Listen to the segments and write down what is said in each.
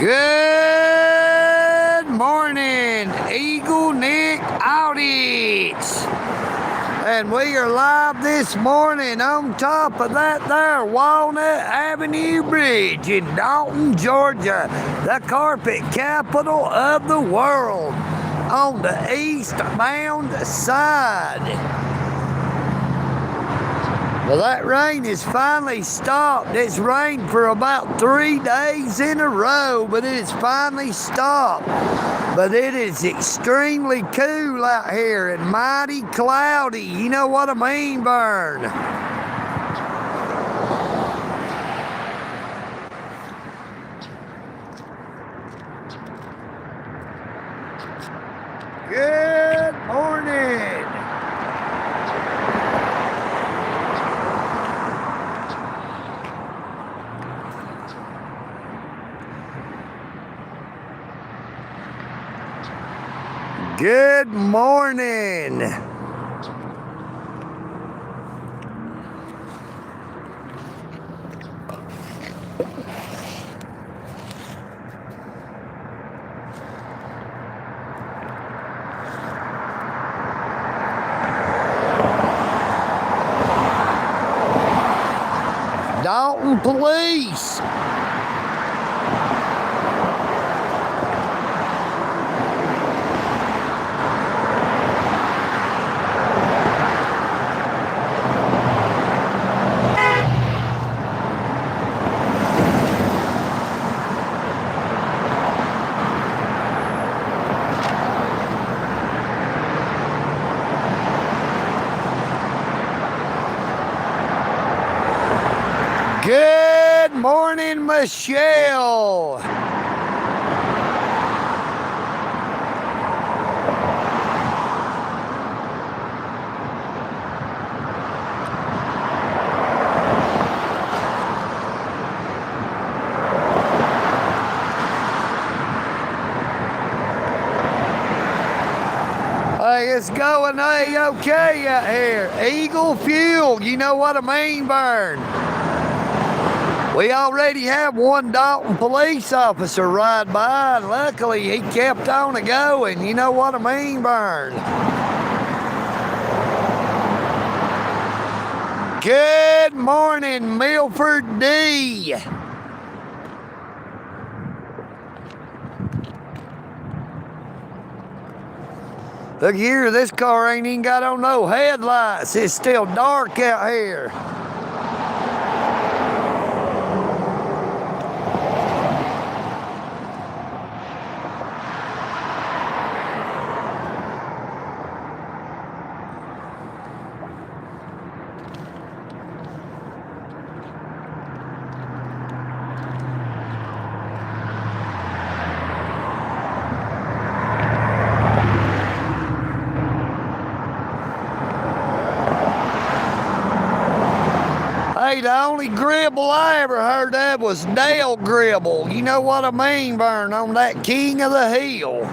Good morning, EagleNick audits. And we are live this morning on top of that there Walnut Avenue Bridge in Dalton, Georgia, the carpet capital of the world, on the eastbound side. Well, that rain has finally stopped. It's rained for about 3 days in a row, but it has finally stopped. But it is extremely cool out here and mighty cloudy. You know what I mean, Vern? Good morning. Good morning. Dalton Police. Good morning, Michelle. Hey, it's going A-OK out here. Eagle Fuel, you know what I mean, Vern? We already have one Dalton police officer ride by, and luckily he kept on going. You know what I mean, Vern? Good morning, Milford D. Look here, this car ain't even got on no headlights. It's still dark out here. Hey, the only gribble I ever heard of was Dale Gribble. You know what I mean, Vern, on that King of the Hill.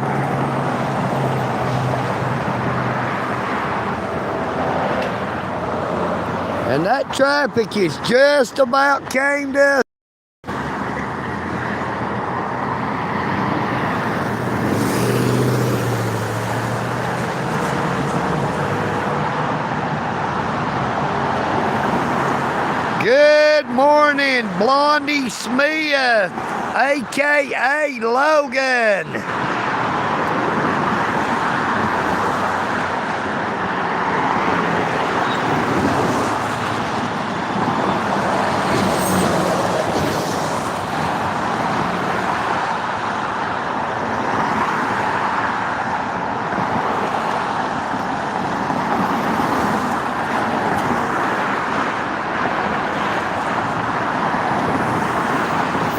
And that traffic is just about came to. Good morning, Blondie Smith, a.k.a. Logan.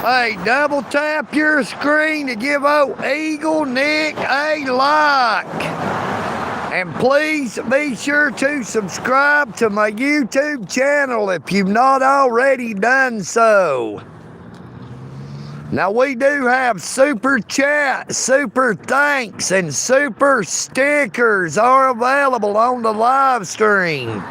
Hey, double tap your screen to give old EagleNick a like. And please be sure to subscribe to my YouTube channel if you've not already done so. Now, we do have super chat, super thanks, and super stickers are available on the live stream.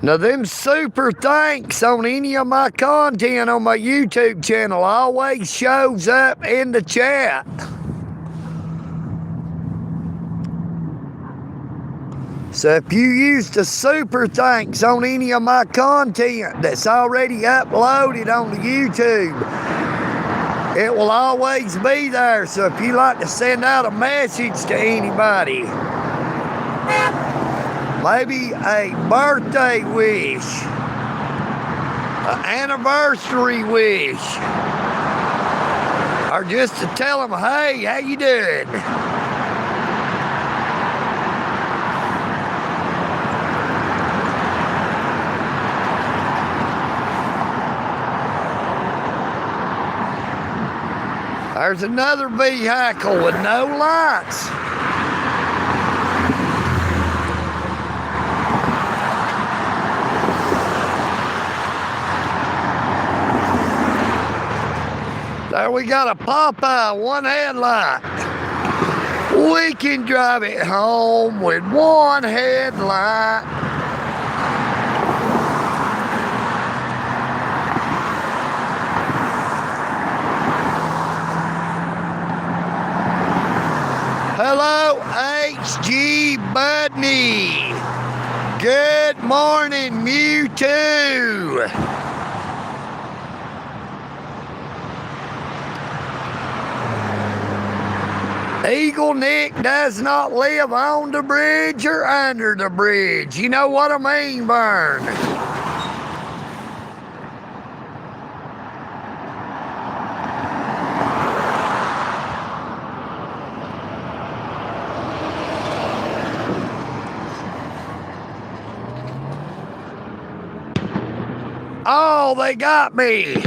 Now, them super thanks on any of my content on my YouTube channel always shows up in the chat. So if you use the super thanks on any of my content that's already uploaded on the YouTube, it will always be there. So if you like to send out a message to anybody, maybe a birthday wish, an anniversary wish, or just to tell them, hey, how you doing? There's another vehicle with no lights. There we got a Popeye, one headlight. We can drive it home with one headlight. Hello, H.G. Budney. Good morning, Mewtwo. EagleNick does not live on the bridge or under the bridge. You know what I mean, Vern? Oh, they got me.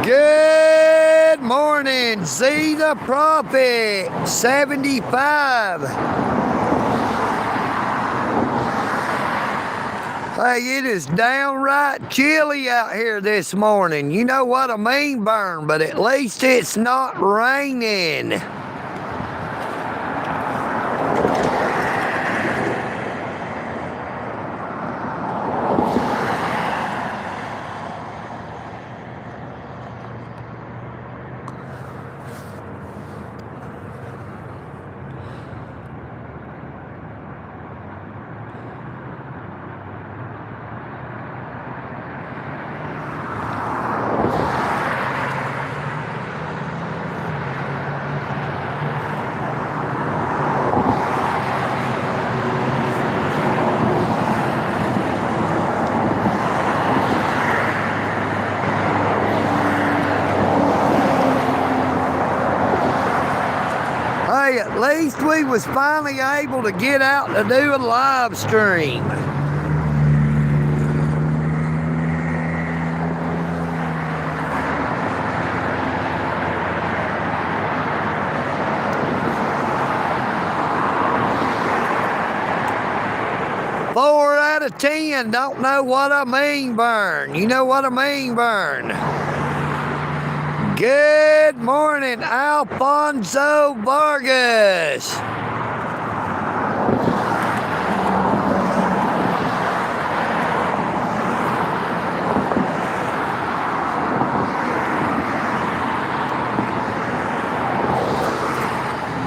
Good morning, See the Prophet 75. Hey, it is downright chilly out here this morning. You know what I mean, Vern, but at least it's not raining. Hey, at least we was finally able to get out to do a live stream. Four out of 10 don't know what I mean, Vern. You know what I mean, Vern? Good morning, Alfonso Vargas.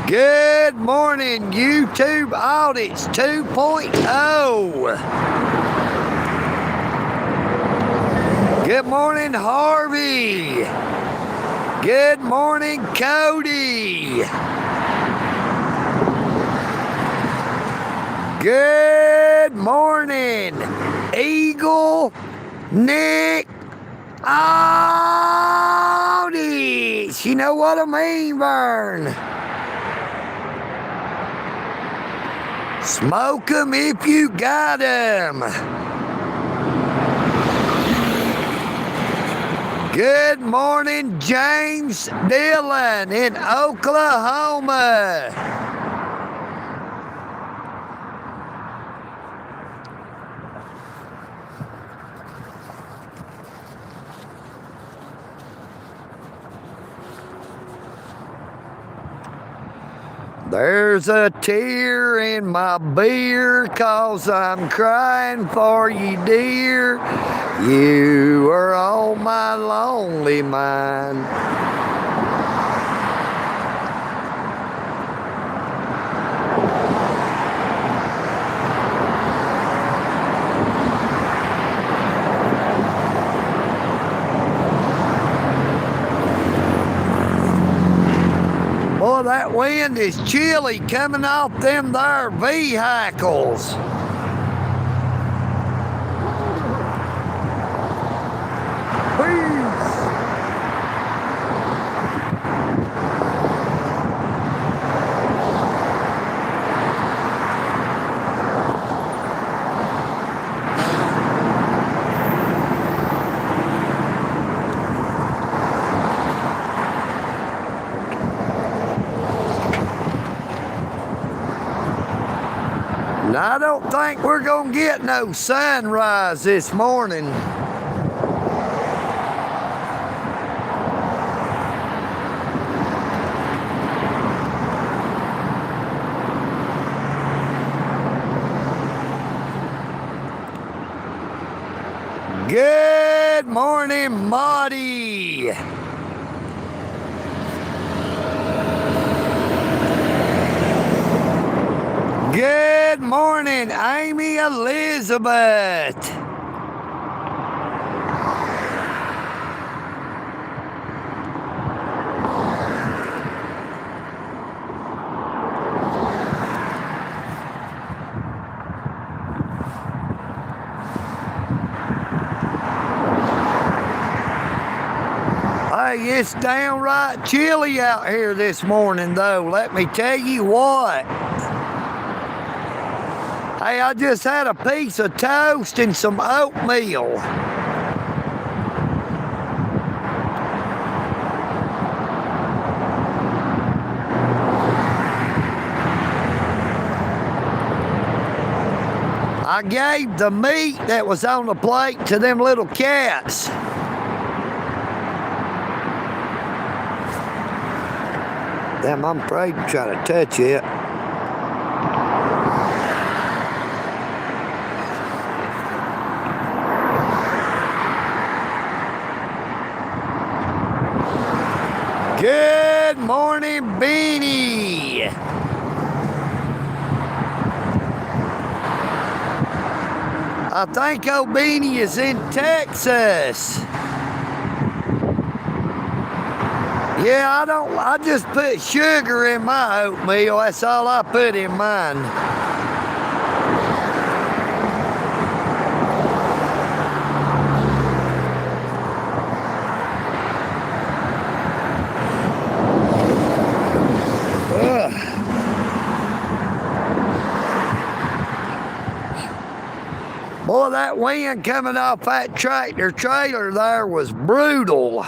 Good morning, YouTube Audits 2.0. Good morning, Harvey. Good morning, Cody. Good morning, EagleNick Audits. You know what I mean, Vern? Smoke 'em if you got 'em. Good morning, James Dillon in Oklahoma. There's a tear in my beer 'cause I'm crying for you, dear. You are all my lonely mind. Boy, that wind is chilly coming off them there vehicles. Peace. And I don't think we're gonna get no sunrise this morning. Good morning, Marty. Good morning, Amy Elizabeth. Hey, it's downright chilly out here this morning, though. Let me tell you what. Hey, I just had a piece of toast and some oatmeal. I gave the meat that was on the plate to them little cats. Damn, I'm afraid to try to touch it. Good morning, Beanie. I think old Beanie is in Texas. Yeah, I just put sugar in my oatmeal. That's all I put in mine. Boy, that wind coming off that tractor trailer there was brutal.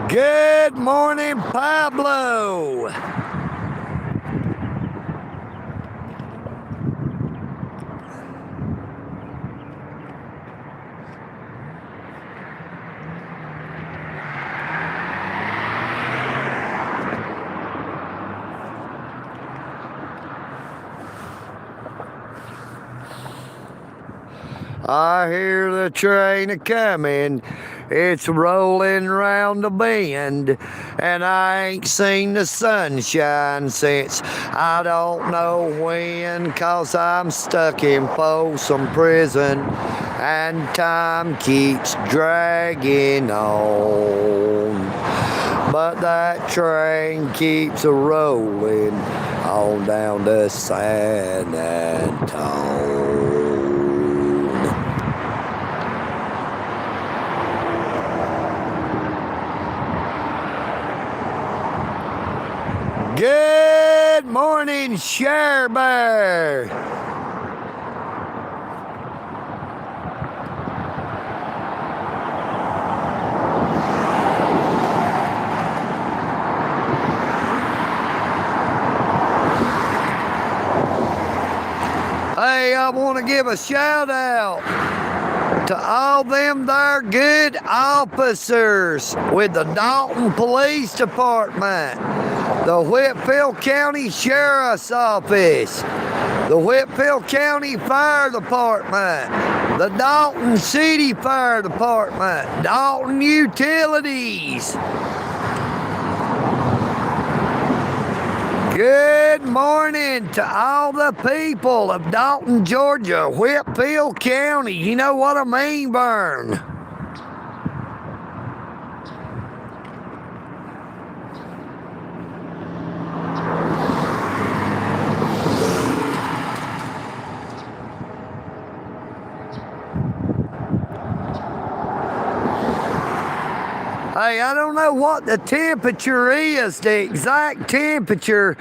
Good morning, Pablo. I hear the train a-comin', it's rolling round the bend, and I ain't seen the sunshine since I don't know when, 'cause I'm stuck in Folsom Prison, and time keeps dragging on. But that train keeps a-rolling on down to San Antone. Good morning, Share Bear. Hey, I want to give a shout out to all them there good officers with the Dalton Police Department, the Whitfield County Sheriff's Office, the Whitfield County Fire Department, the Dalton City Fire Department, Dalton Utilities. Good morning to all the people of Dalton, Georgia, Whitfield County. You know what I mean, Vern? Hey, I don't know what the temperature is, the exact temperature,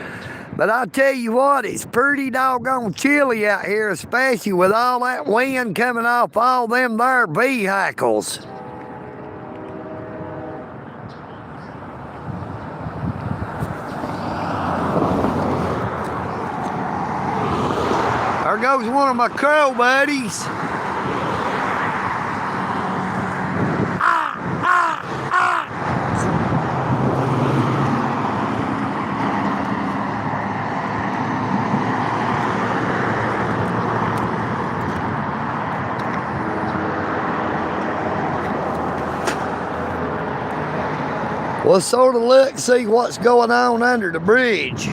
but I'll tell you what, it's pretty doggone chilly out here, especially with all that wind coming off all them there vehicles. There goes one of my crow buddies. Well, sort of look, see what's going on under the bridge.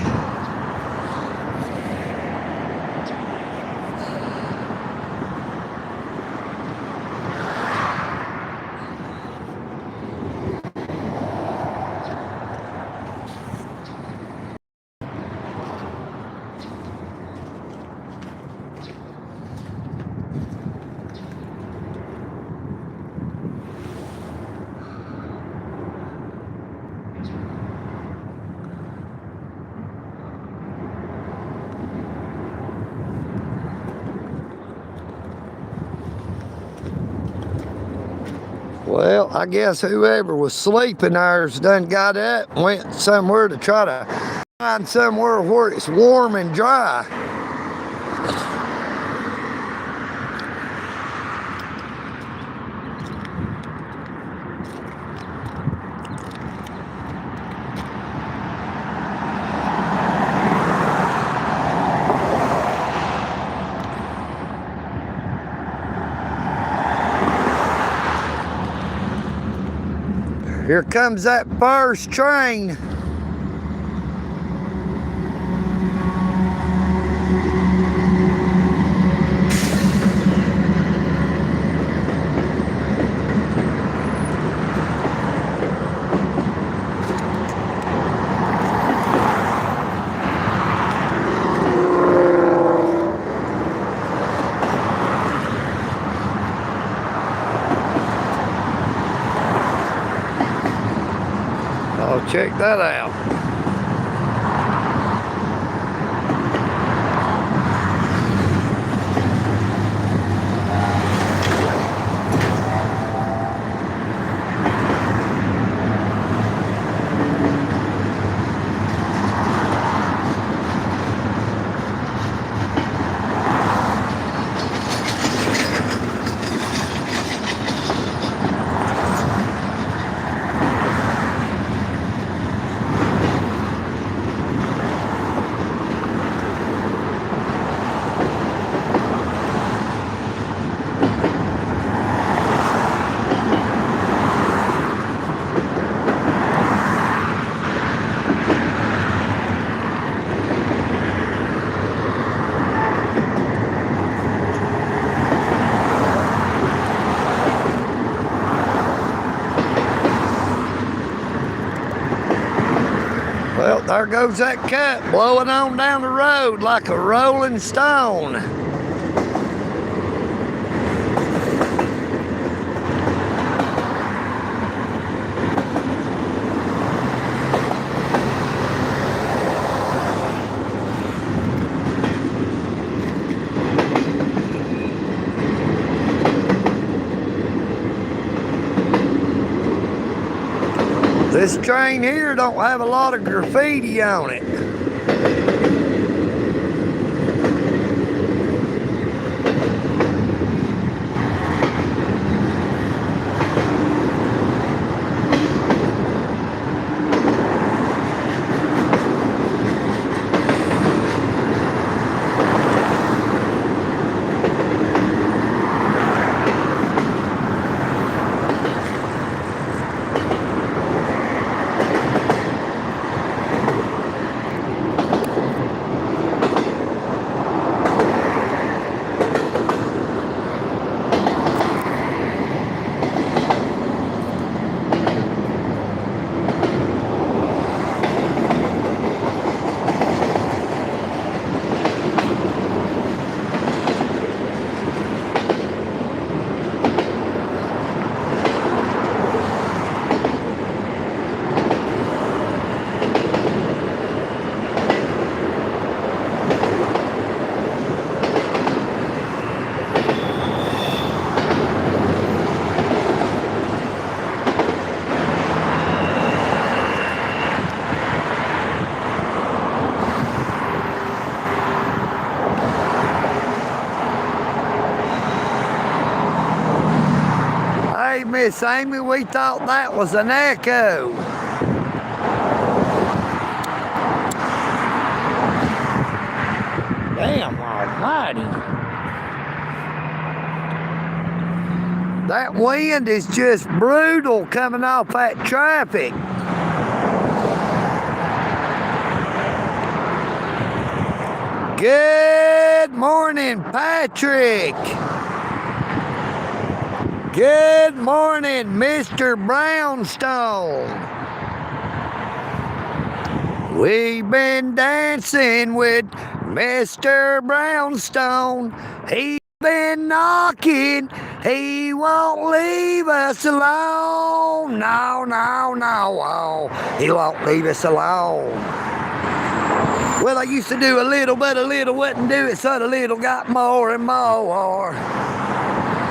Well, I guess whoever was sleeping there's done got up and went somewhere to try to find somewhere where it's warm and dry. Here comes that first train. Oh, check that out. there goes that cut blowing on down the road like a rolling stone. This train here don't have a lot of graffiti on it. Hey, Miss Amy, we thought that was an echo. Damn almighty. That wind is just brutal coming off that traffic. Good morning, Patrick. Good morning, Mr. Brownstone. We've been dancing with Mr. Brownstone. He's been knocking. He won't leave us alone. No, no, no. Oh, he won't leave us alone. Well, I used to do a little, but a little wouldn't do it, so the little got more and more.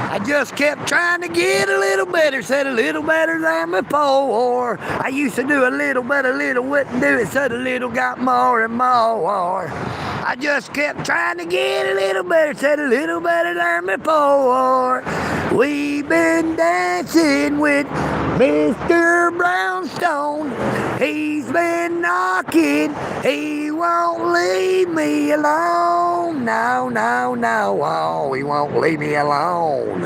I just kept trying to get a little better, said a little better than before. I used to do a little, but a little wouldn't do it, so the little got more and more. I just kept trying to get a little better, said a little better than before. We've been dancing with Mr. Brownstone. He's been knocking. He won't leave me alone. No, no, no. Oh, he won't leave me alone.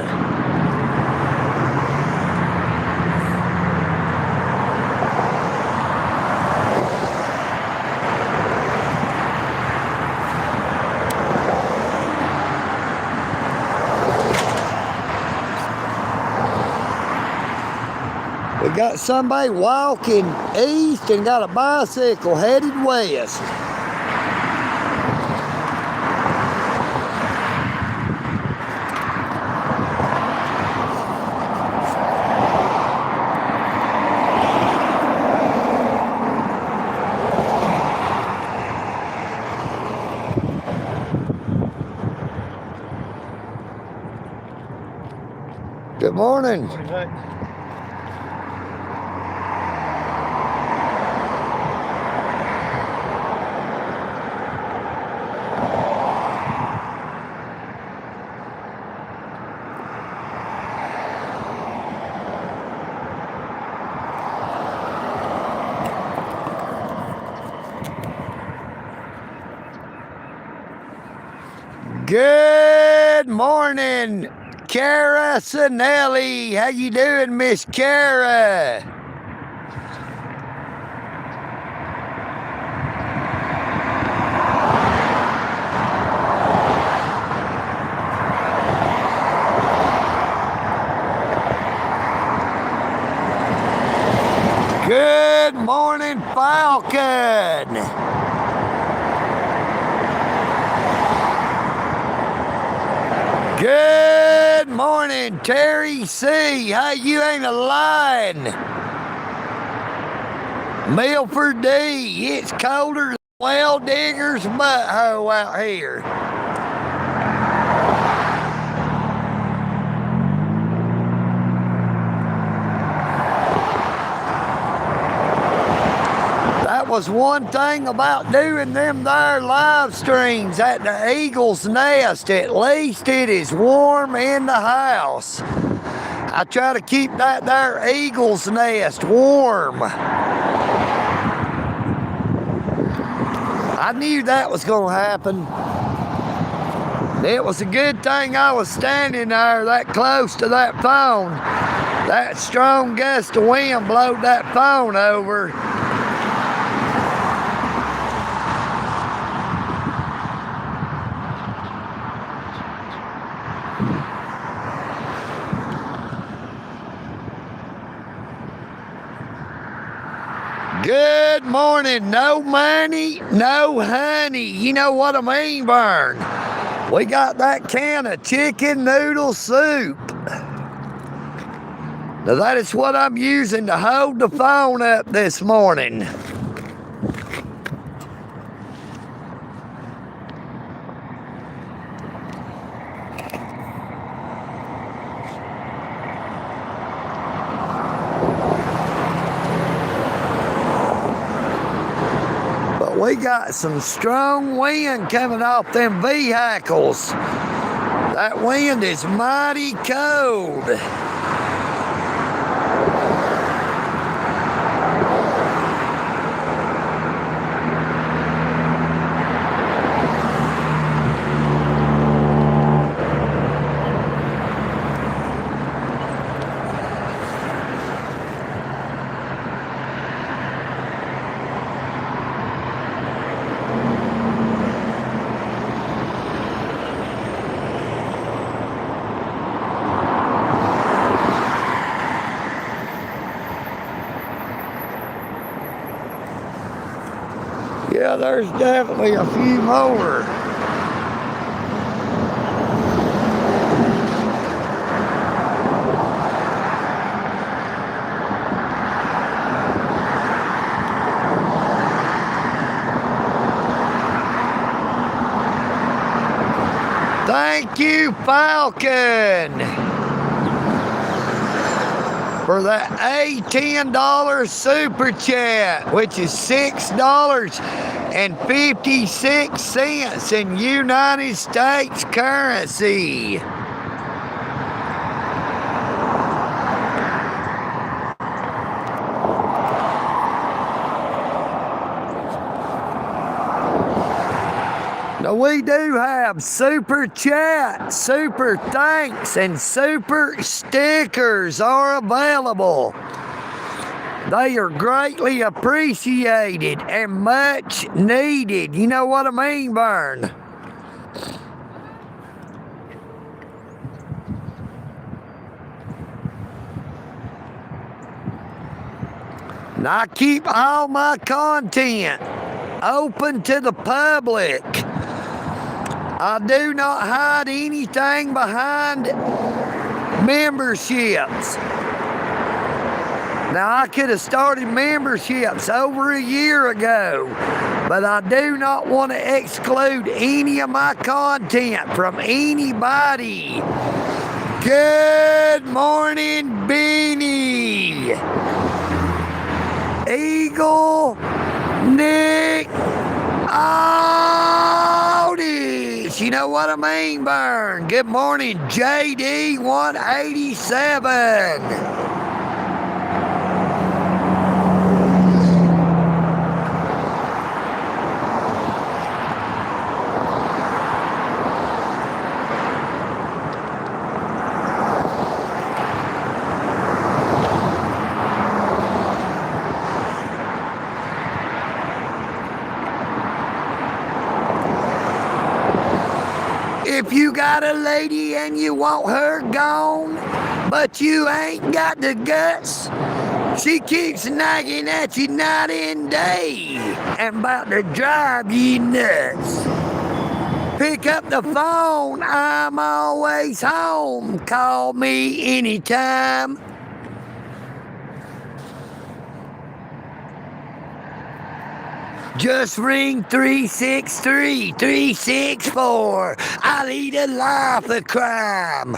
We got somebody walking east and got a bicycle headed west. Good morning. Morning, Jack. Good morning, Cara Sinelli. How you doing, Miss Cara? Good Good morning, Falcon. Good morning, Terry C. Hey, you ain't a lying. Milford D. It's colder than well digger's butthole out here. That was one thing about doing them there live streams at the Eagle's Nest. At least it is warm in the house. I try to keep that there Eagle's Nest warm. I knew that was going to happen. It was a good thing I was standing there that close to that phone. That strong gust of wind blowed that phone over. Good morning. No money, no honey. You know what I mean, Vern? We got that can of chicken noodle soup. Now that is what I'm using to hold the phone up this morning. We got some strong wind coming off them vehicles. That wind is mighty cold. Yeah, there's definitely a few more. Thank you, Falcon, for that $10 super chat, which is $6.56 in United States currency. Now we do have super chat, super thanks, and super stickers are available. They are greatly appreciated and much needed. You know what I mean, Vern? And I keep all my content open to the public. I do not hide anything behind memberships. Now, I could have started memberships over a year ago, but I do not want to exclude any of my content from anybody. Good morning, Beanie. EagleNick Audis. You know what I mean, Vern? Good morning, JD187. If you got a lady and you want her gone, but you ain't got the guts She keeps nagging at you night and day and about to drive you nuts. Pick up the phone, I'm always home. Call me anytime. Just ring 363-364. I lead a life of crime.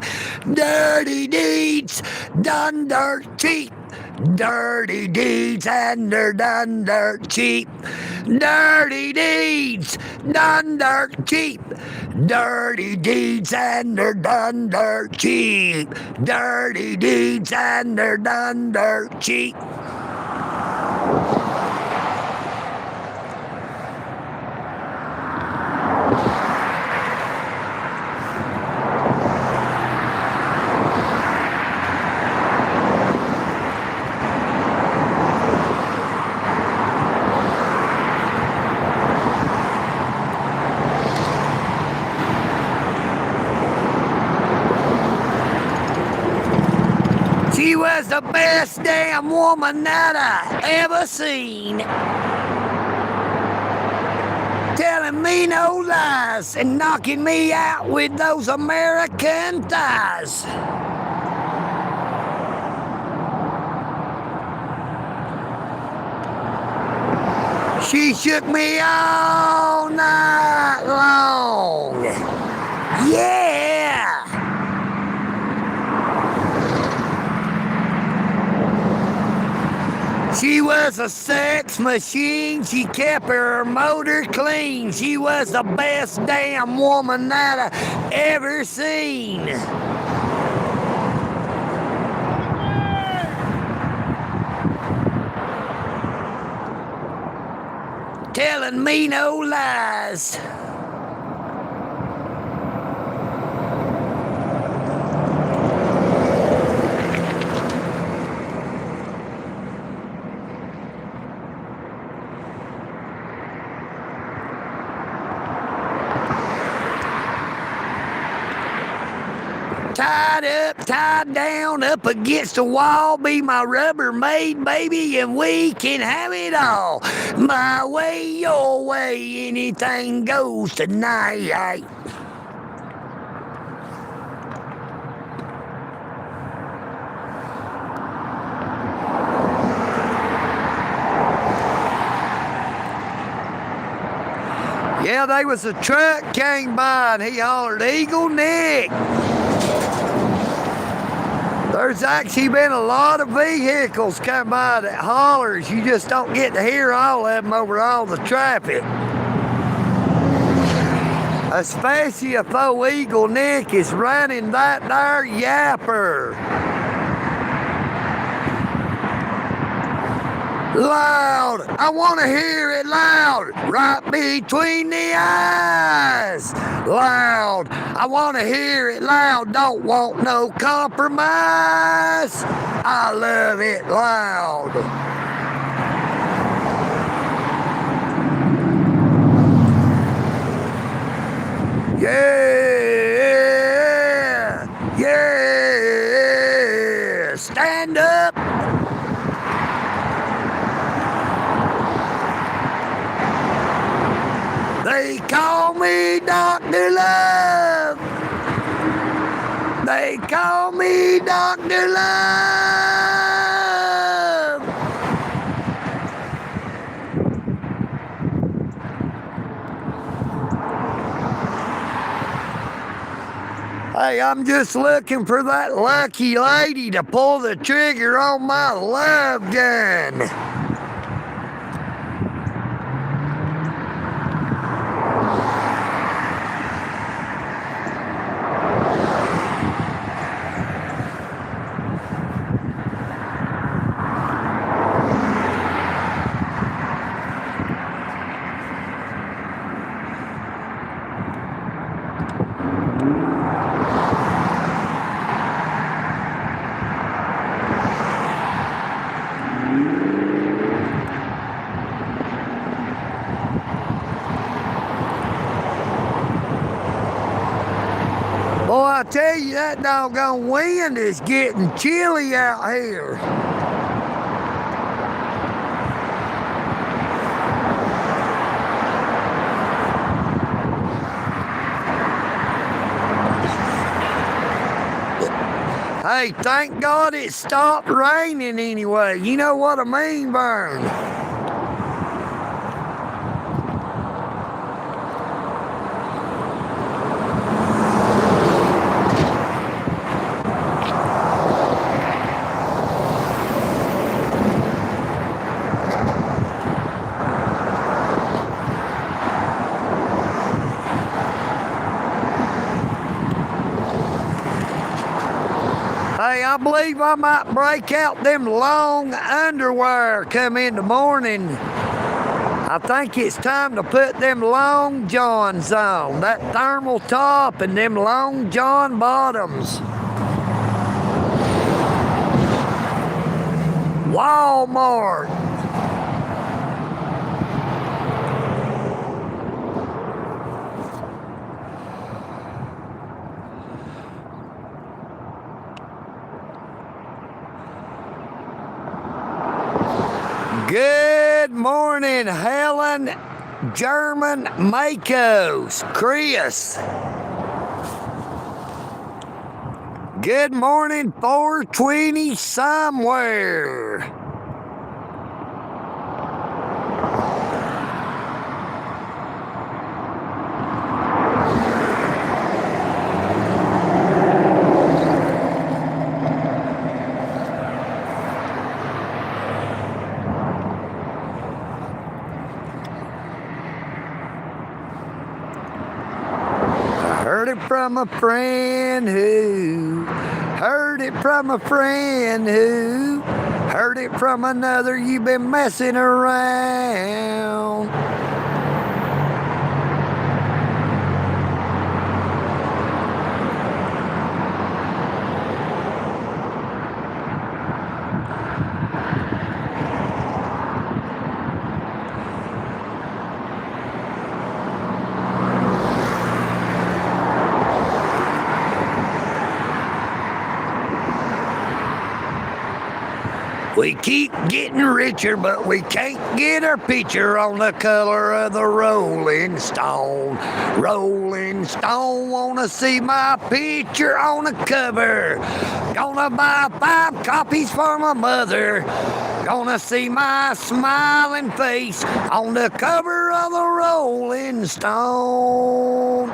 Dirty deeds done dirt cheap. Dirty deeds and they're done dirt cheap. Dirty deeds done dirt cheap. Dirty deeds and they're done dirt cheap. Dirty deeds and they're done dirt cheap. She was the best damn woman that I ever seen. Telling me no lies and knocking me out with those American thighs. She shook me all night long. Yeah! She was a sex machine, she kept her motor clean. She was the best damn woman that I ever seen. Telling me no lies. Tied up, tied down, up against the wall, be my Rubbermaid baby, and we can have it all. My way, your way, anything goes tonight. Yeah, there was a truck came by and he hollered, EagleNick. There's actually been a lot of vehicles come by that hollers. You just don't get to hear all of them over all the traffic. Especially if old EagleNick is running that there yapper. Loud, I want to hear it loud, right between the eyes. Loud, I want to hear it loud, don't want no compromise. I love it loud. Yeah, yeah, stand up. They call me Dr. Love. They call me Dr. Love. Hey, I'm just looking for that lucky lady to pull the trigger on my love gun. Boy, I tell you, that doggone wind is getting chilly out here. Hey, thank God it stopped raining anyway. You know what I mean, Vern? Hey, I believe I might break out them long underwear come in the morning. I think it's time to put them long johns on. That thermal top and them long john bottoms. Walmart. Good morning, Helen, German, Makos, Chris. Good morning, 420 somewhere. Heard it from a friend who heard it from a friend who heard it from another. You've been messing around. We keep getting richer, but we can't get our picture on the color of the Rolling Stone. Rolling Stone, wanna see my picture on the cover. Gonna buy 5 copies for my mother. Gonna see my smiling face on the cover of the Rolling Stone.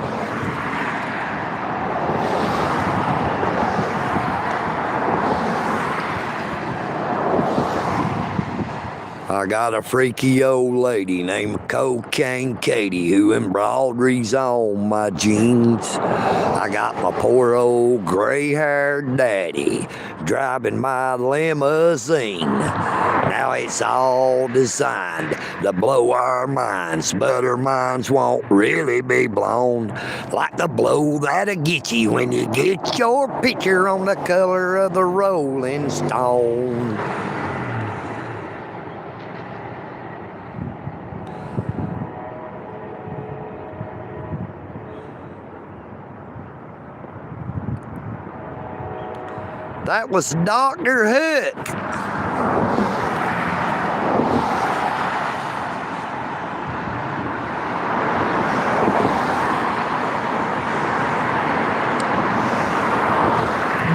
I got a freaky old lady named Cocaine Katie who embroideries on my jeans. I got my poor old gray-haired daddy driving my limousine. Now it's all designed to blow our minds, but our minds won't really be blown like the blow that'll get you when you get your picture on the color of the Rolling Stone. That was Dr. Hook.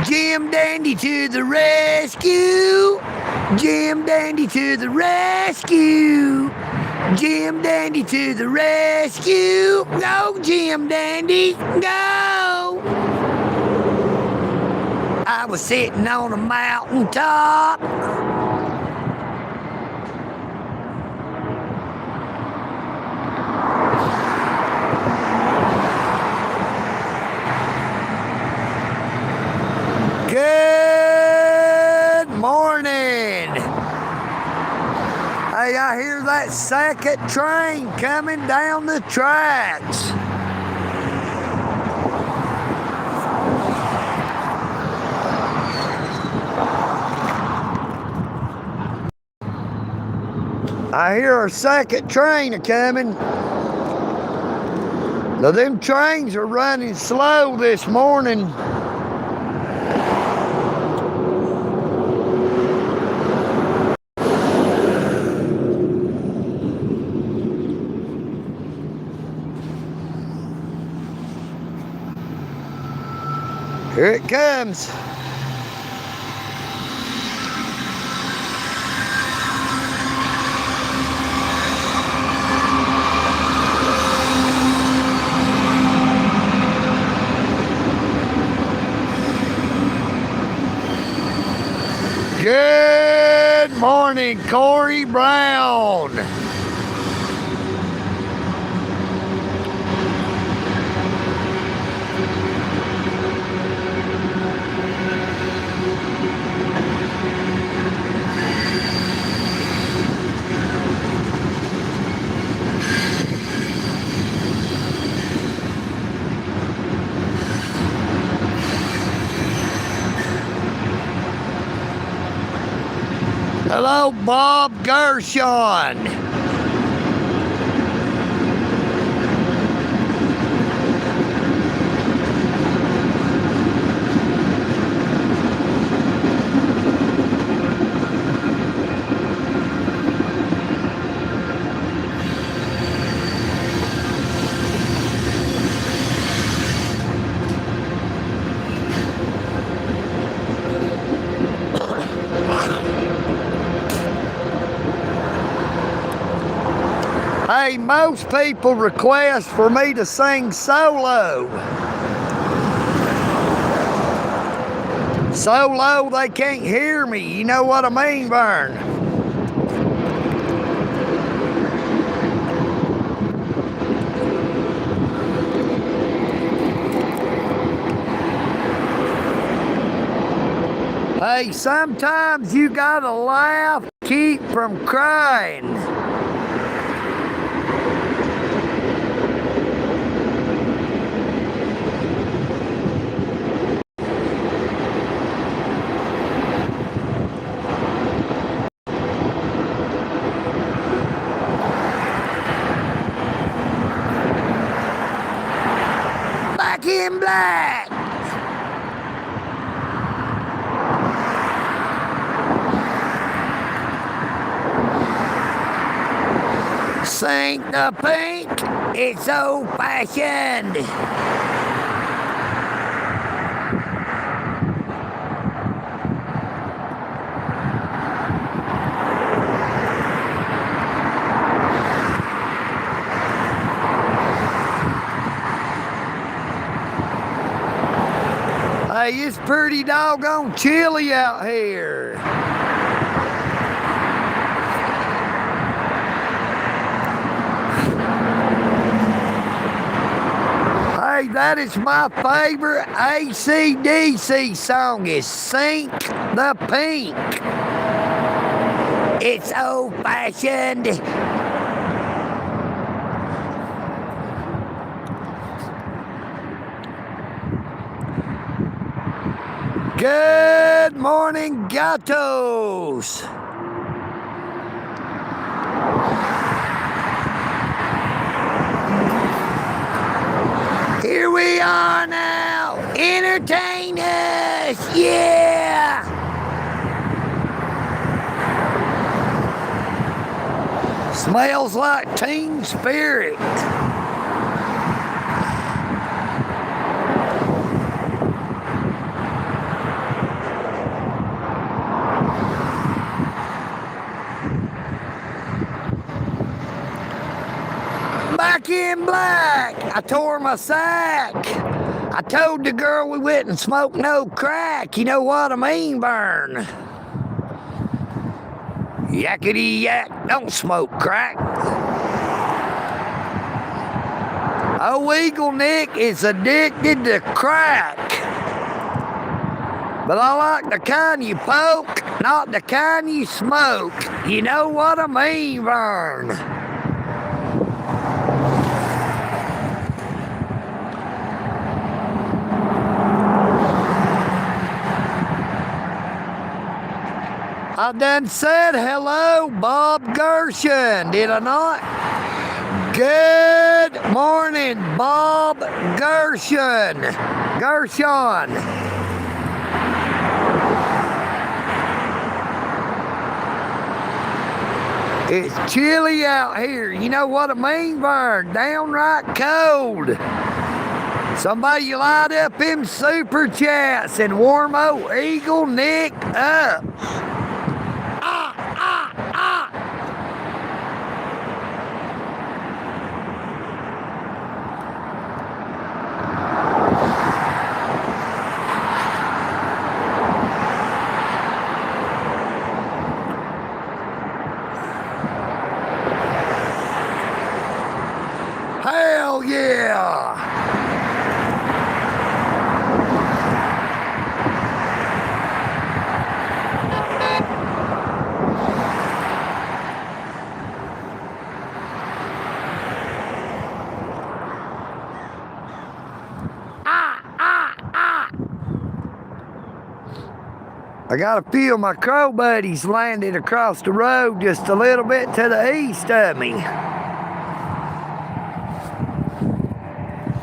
Jim Dandy to the rescue. Jim Dandy to the rescue. Jim Dandy to the rescue. Go, Jim Dandy, go. I was sitting on a mountaintop. Good morning. Hey, I hear that second train coming down the tracks. I hear a second train a-coming. Now, them trains are running slow this morning. Here it comes. Good morning, Corey Brown. Hello, Bob Gershon. Hey, most people request for me to sing solo. Solo, they can't hear me. You know what I mean, Vern? Hey, sometimes you gotta laugh, keep from crying. Back in black. Sink the pink, it's old-fashioned. Hey, it's pretty doggone chilly out here. Hey, that is my favorite AC/DC song is Sink the Pink. It's old-fashioned. Good morning, gatos. Here we are now. Entertain us. Yeah. Smells like Teen Spirit. Back in black. I tore my sack. I told the girl we wouldn't smoke no crack. You know what I mean, Vern? Yakety yak, don't smoke crack. Oh, EagleNick is addicted to crack. But I like the kind you poke, not the kind you smoke. You know what I mean, Vern? I done said hello, Bob Gershon, did I not? Good morning, Bob Gershon. It's chilly out here. You know what I mean, Vern? Downright cold. Somebody light up them super chats and warm old EagleNick up. I got a few of my crow buddies landed across the road just a little bit to the east of me.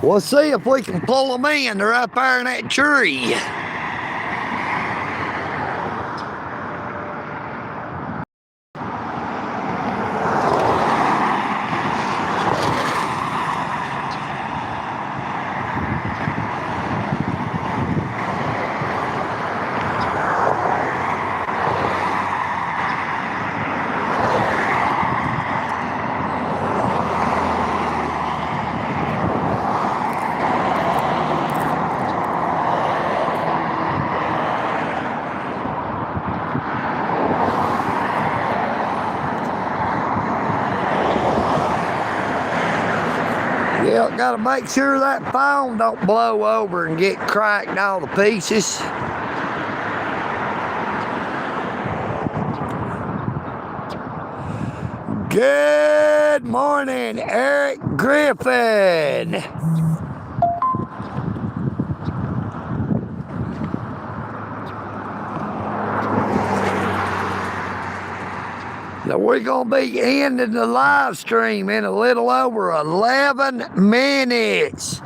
We'll see if we can pull them in. They're up there in that tree. Yeah, gotta make sure that phone don't blow over and get cracked all to pieces. Good morning, Eric Griffin. Now we're going to be ending the live stream in a little over 11 minutes.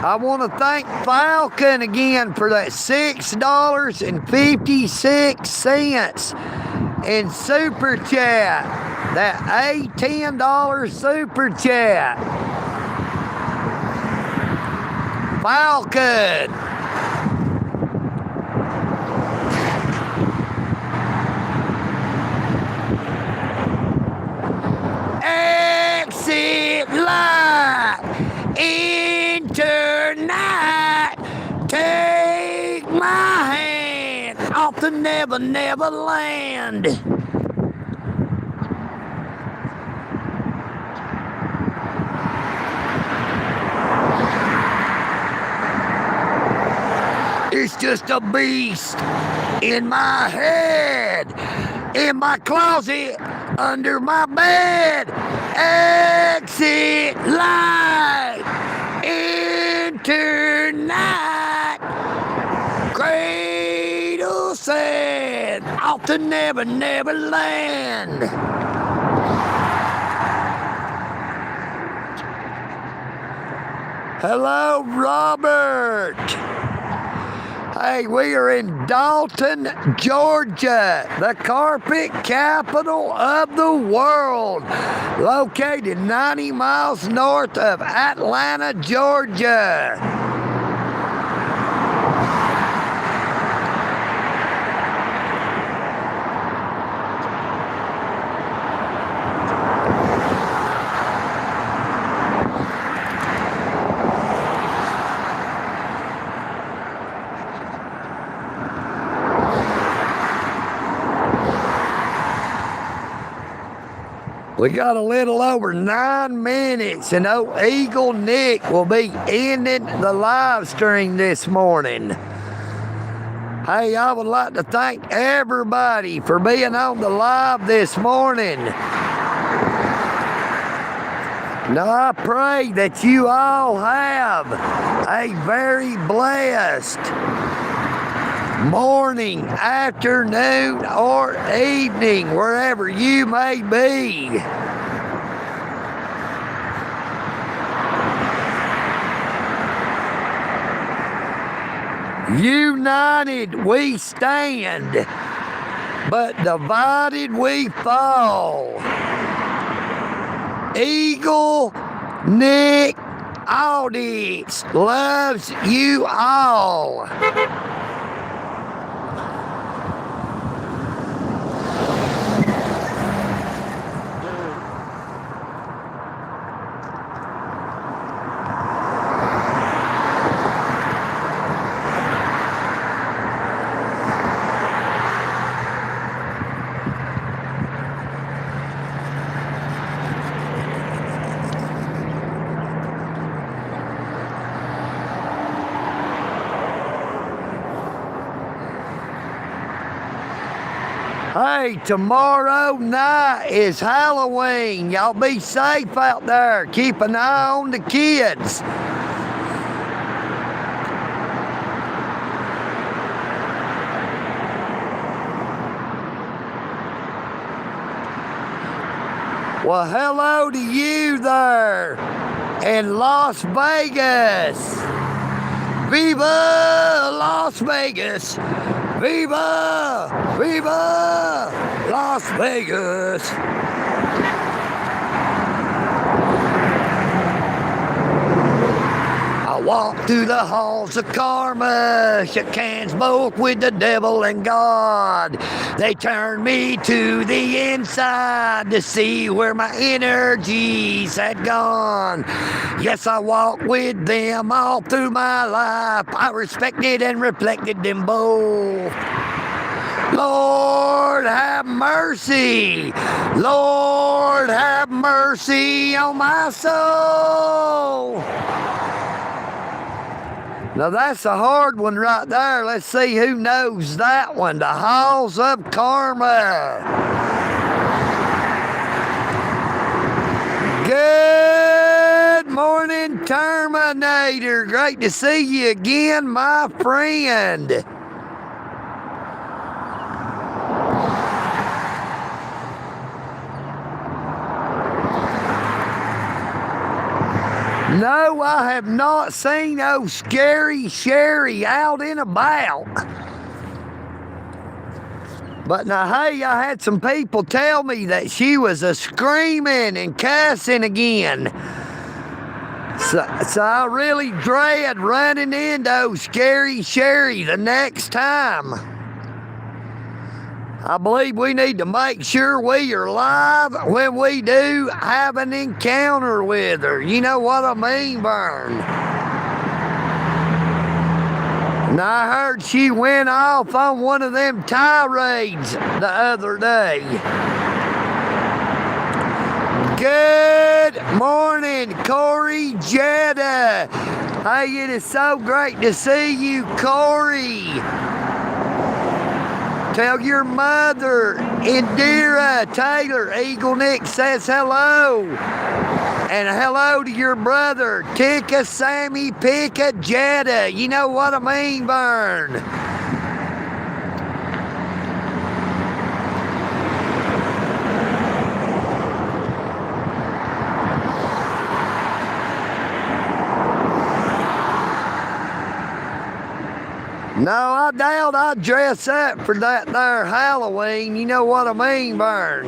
I want to thank Falcon again for that $6.56 in Super Chat. That $10 Super Chat. Falcon. Exit light. Enter night. Take my hand off the Never Never Land. It's just a beast in my head, in my closet, under my bed. Exit light, enter night. Cradle sand off the Never Never Land. Hello, Robert. Hey, we are in Dalton, Georgia, the carpet capital of the world, located 90 miles north of Atlanta, Georgia. We got a little over 9 minutes, and old EagleNick will be ending the live stream this morning. Hey, I would like to thank everybody for being on the live this morning. Now, I pray that you all have a very blessed morning, afternoon, or evening, wherever you may be. United we stand, but divided we fall. EagleNick audience loves you all. Hey, tomorrow night is Halloween. Y'all be safe out there. Keep an eye on the kids. Well, hello to you there in Las Vegas. Viva Las Vegas. Viva! Viva Las Vegas. I walk through the halls of karma, shook hands both with the devil and God. They turned me to the inside to see where my energies had gone. Yes, I walked with them all through my life. I respected and reflected them both. Lord, have mercy. Lord, have mercy on my soul. Now that's a hard one right there. Let's see who knows that one. The Halls of Karma. Good morning, Terminator. Great to see you again, my friend. No, I have not seen old Scary Sherry out and about. But now, hey, I had some people tell me that she was screaming and cussing again. So I really dread running into old Scary Sherry the next time. I believe we need to make sure we are live when we do have an encounter with her. You know what I mean, Vern? And I heard she went off on one of them tirades the other day. Good morning, Corey Jetta. Hey, it is so great to see you, Corey. Tell your mother, Indira Taylor, EagleNick says hello. And hello to your brother, Tika Sammy Pika Jetta. You know what I mean, Vern? No, I doubt I'd dress up for that there Halloween. You know what I mean, Vern?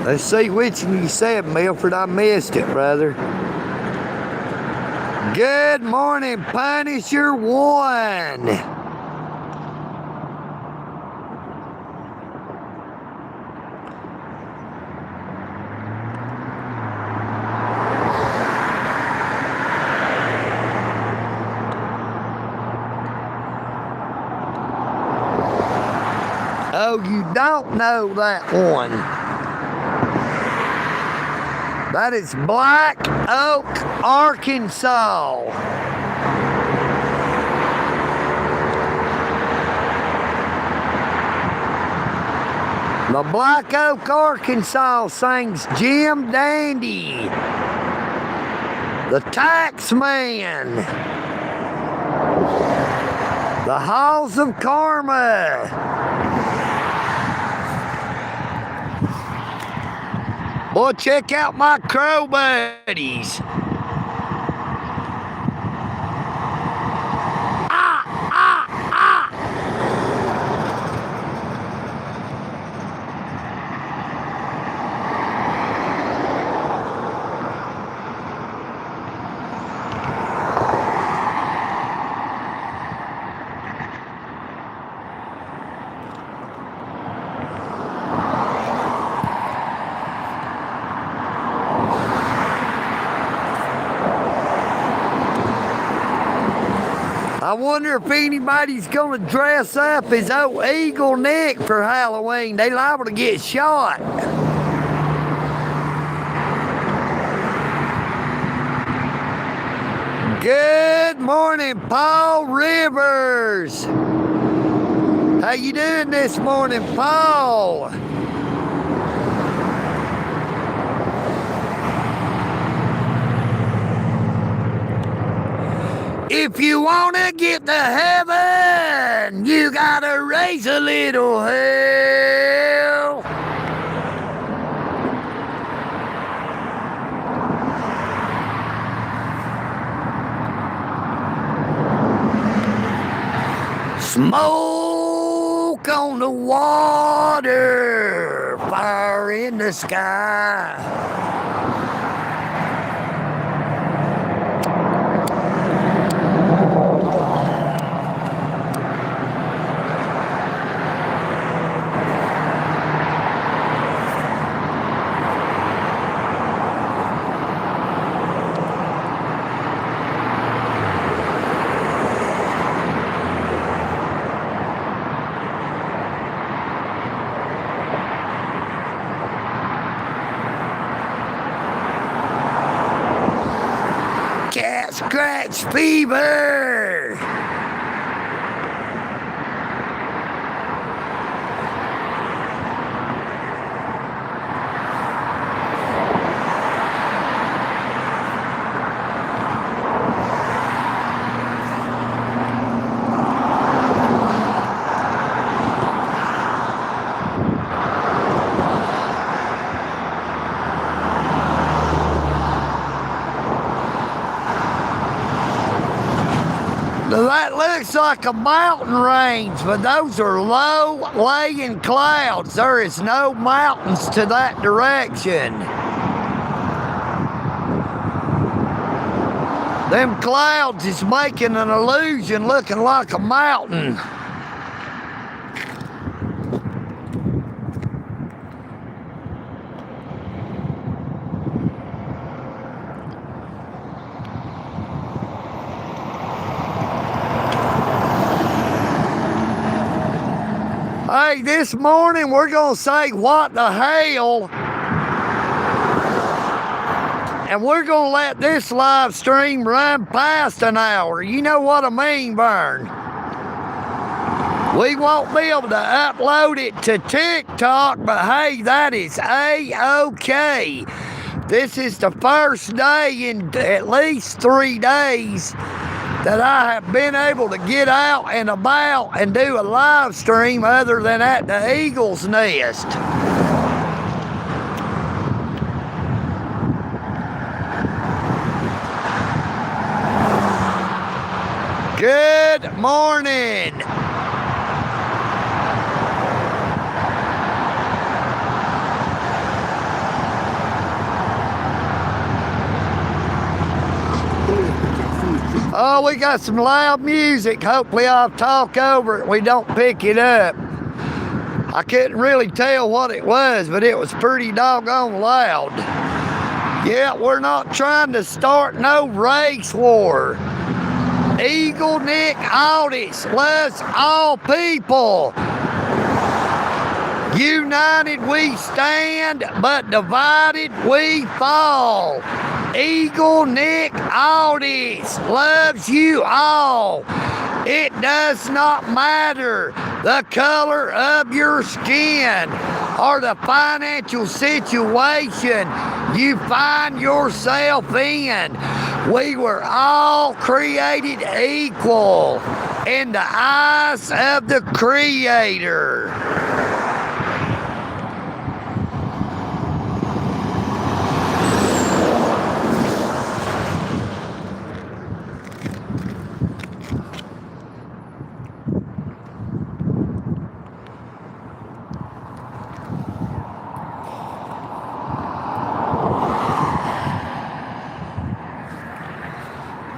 Let's see which one you said, Milford. I missed it, brother. Good morning, Punisher One. Oh, you don't know that one. That is Black Oak, Arkansas. The Black Oak, Arkansas sings Jim Dandy, the Taxman, the Halls of Karma. Boy, check out my crow buddies. I wonder if anybody's going to dress up as old EagleNick for Halloween. They liable to get shot. Good morning, Paul Rivers. How you doing this morning, Paul? If you want to get to heaven, you got to raise a little hell. Smoke on the water, fire in the sky. Cat scratch fever. That looks like a mountain range, but those are low-laying clouds. There is no mountains to that direction. Them clouds is making an illusion looking like a mountain. Hey, this morning we're going to say what the hell, and we're going to let this live stream run past an hour. You know what I mean, Vern? We won't be able to upload it to TikTok, but hey, that is A-OK. This is the first day in at least 3 days that I have been able to get out and about and do a live stream other than at the Eagle's Nest. Good morning. Oh, we got some loud music. Hopefully I'll talk over it. We don't pick it up. I couldn't really tell what it was, but it was pretty doggone loud. Yeah, we're not trying to start no race war. EagleNick audits loves all people. United we stand, but divided we fall. EagleNick audits loves you all. It does not matter the color of your skin or the financial situation you find yourself in. We were all created equal in the eyes of the Creator.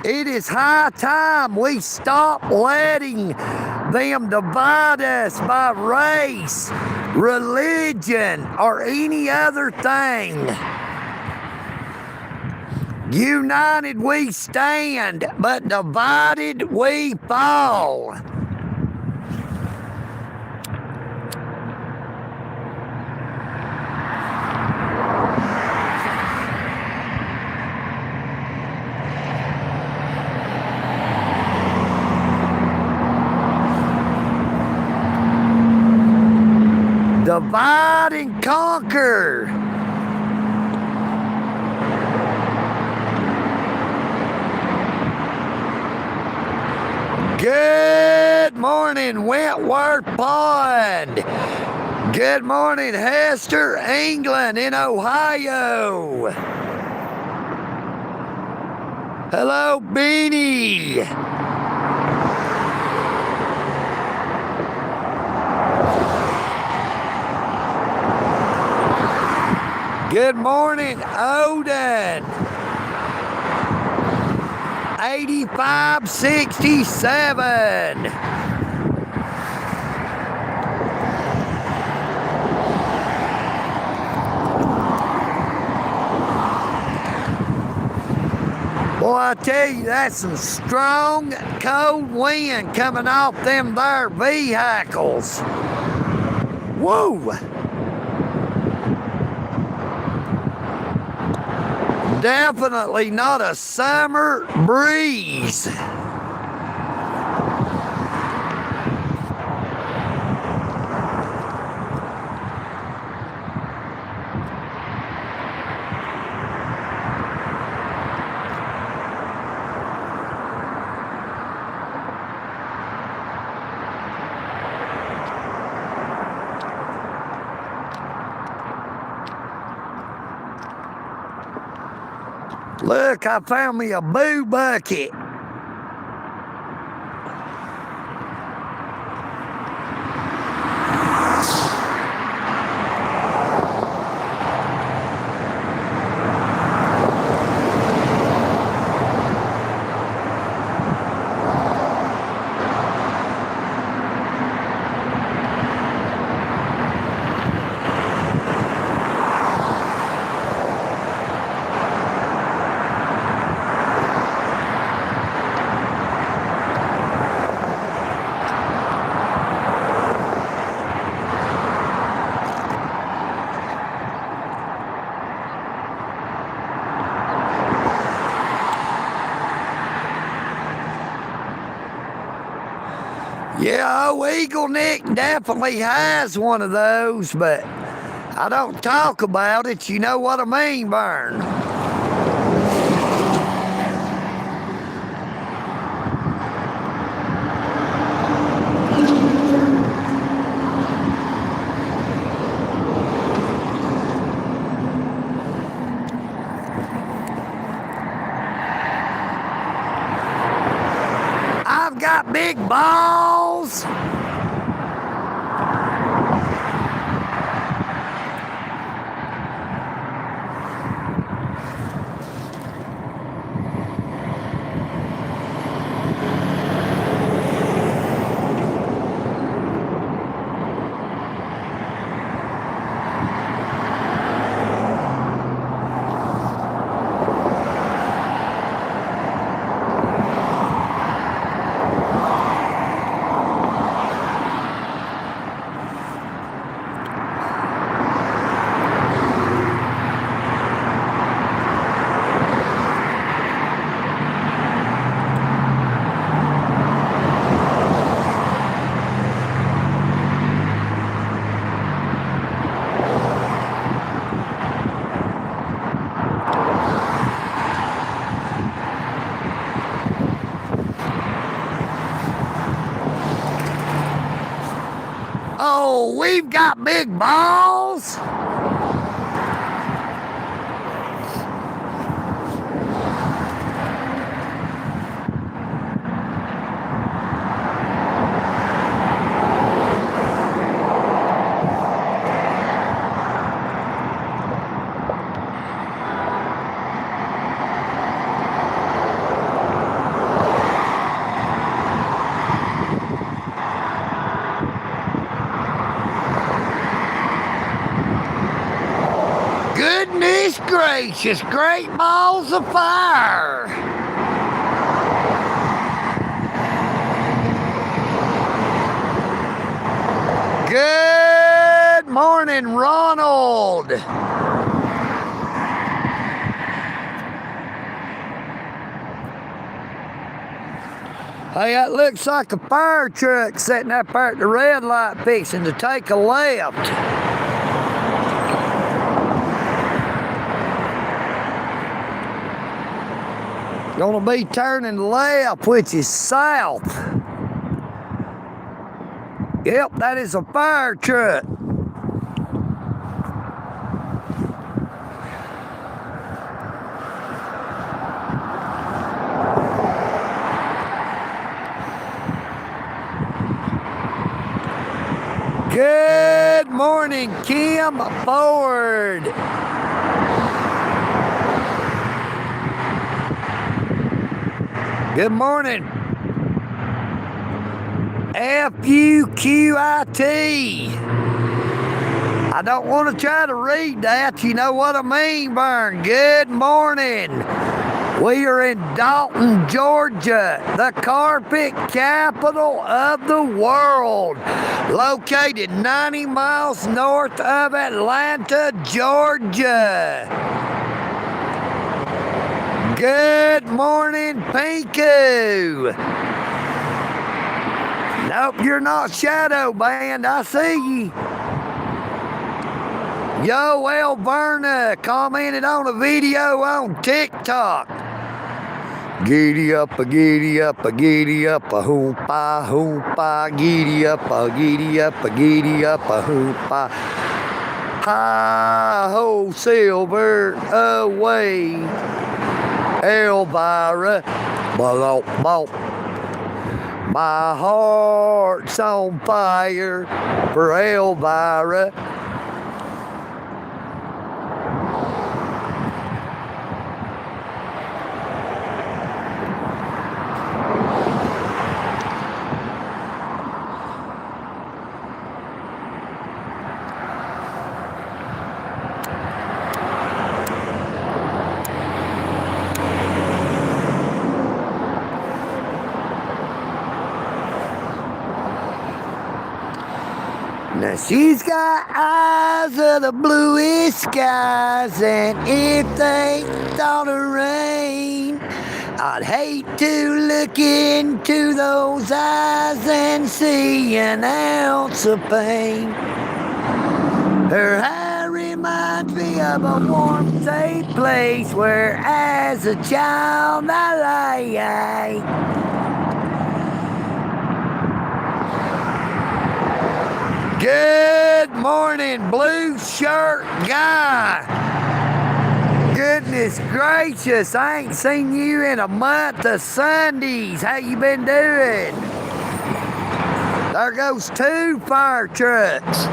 It is high time we stop letting them divide us by race, religion, or any other thing. United we stand, but divided we fall. Divide and conquer. Good morning, Wentworth Pond. Good morning, Hester, England in Ohio. Hello, Beanie. Good morning, Odin. 8567. Boy, I tell you, that's some strong, cold wind coming off them there vehicles. Woo! Definitely not a summer breeze. Look, I found me a boo bucket. Yeah, old EagleNick definitely has one of those, but I don't talk about it. You know what I mean, Vern? I've got big balls. Oh, we've got big balls. Goodness gracious, great balls of fire. Good morning, Ronald. Hey, that looks like a fire truck sitting up there at the red light fixing to take a left. Gonna be turning left, which is south. Yep, that is a fire truck. Good morning, Kim Ford. Good morning. F-U-Q-I-T. I don't want to try to read that. You know what I mean, Vern. Good morning. We are in Dalton, Georgia, the carpet capital of the world, located 90 miles north of Atlanta, Georgia. Good morning, Pinku. Nope, you're not Shadow Band. I see you. Yo, Alberna commented on a video on TikTok. Giddy up, a giddy up, a giddy up, a hoompa, hoompa, giddy up, a giddy up, a giddy up, a hoompa. Hi-ho, silver away. Elvira, bop, bop. My heart's on fire for Elvira. Now she's got eyes of the bluest skies, and if they thought of rain, I'd hate to look into those eyes and see an ounce of pain. Her hair reminds me of a warm, safe place where as a child I lay. Good morning, blue shirt guy. Goodness gracious, I ain't seen you in a month of Sundays. How you been doing? There goes 2 fire trucks.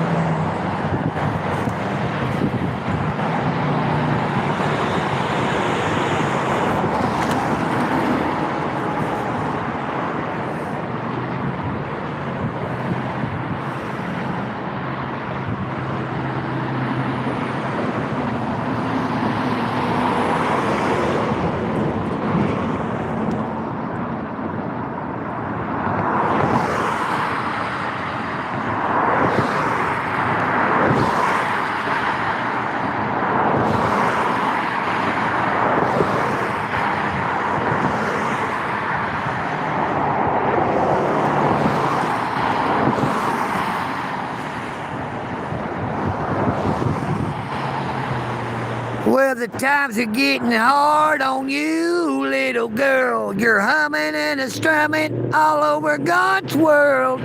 Well, the times are getting hard on you, little girl. You're humming and a strumming all over God's world.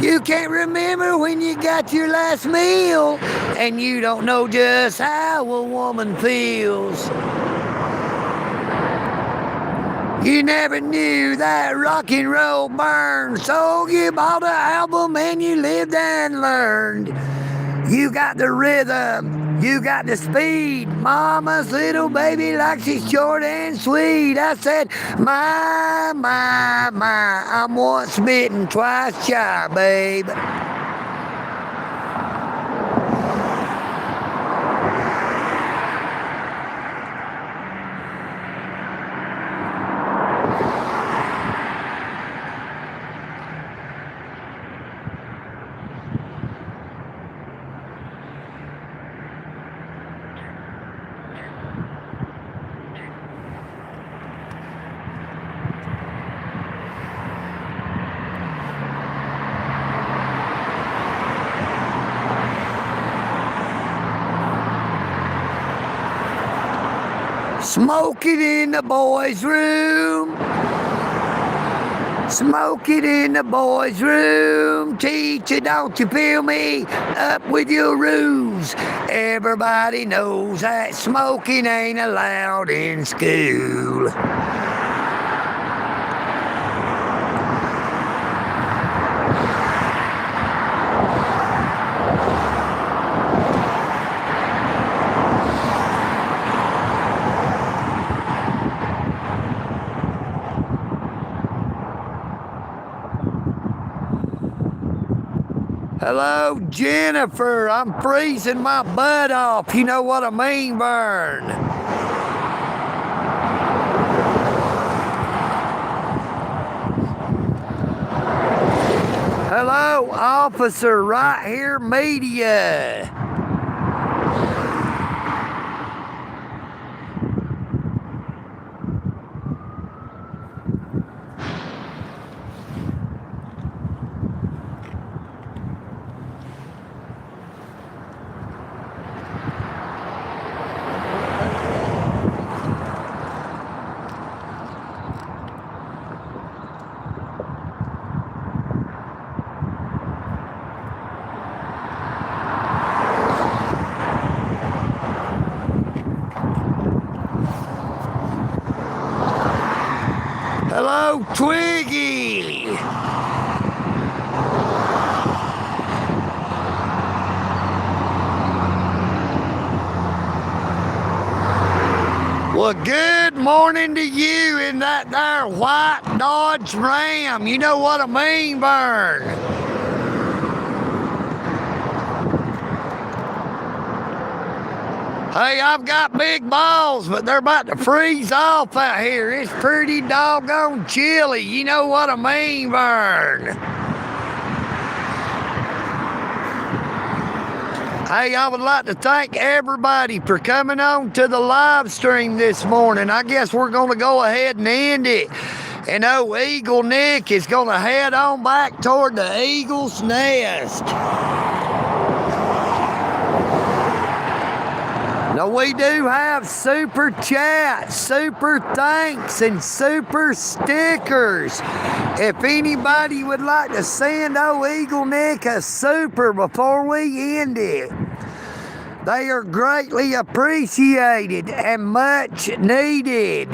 You can't remember when you got your last meal, and you don't know just how a woman feels. You never knew that rock and roll burned, so you bought an album and you lived and learned. You got the rhythm. You got the speed. Mama's little baby likes it short and sweet. I said, my, I'm once bitten, twice shy, babe. Smoke it in the boys' room. Smoke it in the boys' room. Teacher, don't you feel me? Up with your rules. Everybody knows that smoking ain't allowed in school. Hello, Jennifer. I'm freezing my butt off. You know what I mean, Vern? Hello, Officer Right Here Media. Hello, Twiggy. Well, good morning to you in that there white Dodge Ram. You know what I mean, Vern? Hey, I've got big balls, but they're about to freeze off out here. It's pretty doggone chilly. You know what I mean, Vern? Hey, I would like to thank everybody for coming on to the live stream this morning. I guess we're going to go ahead and end it. And old EagleNick is going to head on back toward the Eagle's Nest. Now, we do have super chats, super thanks, and super stickers. If anybody would like to send old EagleNick a super before we end it, they are greatly appreciated and much needed.